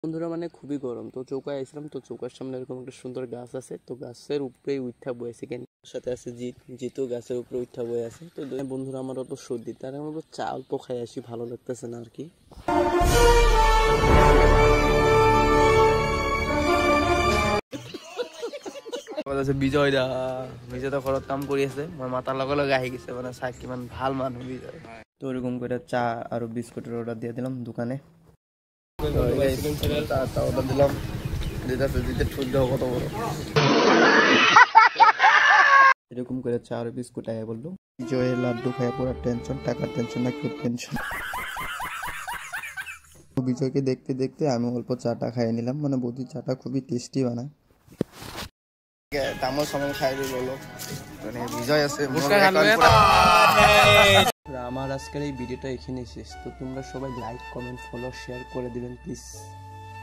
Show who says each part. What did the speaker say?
Speaker 1: বন্ধুরা মানে খুবই গরম, তো চৌকায় আসলাম। তো চৌকার সামনে এরকম একটা সুন্দর গাছ আছে, তো গাছের উপরেই উঠা বয়ে আছে। কেন সাথে আছে জিতও গাছের উপরে উঠা বয়ে আছে। তো বন্ধুরা আমার অত সর্দি, তার আমার চা অল্প খাই আসি, ভালো লাগতেছে না আর কি। বিজয় দা ঘৰত কাম কৰি আছে, মই মাতাৰ লগে লগে আহি গৈছে, মানে চাই কিমান ভাল মানুহ বিজয়। তো এরকম করে চা আর বিস্কুটের অর্ডার দিয়ে দিলাম দোকানে। অর্ডার দিলাম, কত বড় এরকম করে চা আর বিস্কুট আয়া বললো। বিজয়ের লাড্ডু খায় পুরো টেনশন, টাকার টেনশন না কেউ টেনশন। বিজয়কে দেখতে দেখতে আমি অল্প চাটা খাইয়ে নিলাম, মানে বৌদি চাটা খুবই টেস্টি বানায়। তামল সামল খাই বলো, মানে বিজয় আছে। আমার আজকের এই ভিডিওটা এখানে শেষ। তো তোমরা সবাই লাইক, কমেন্ট, ফলো, শেয়ার করে দিবেন প্লিজ।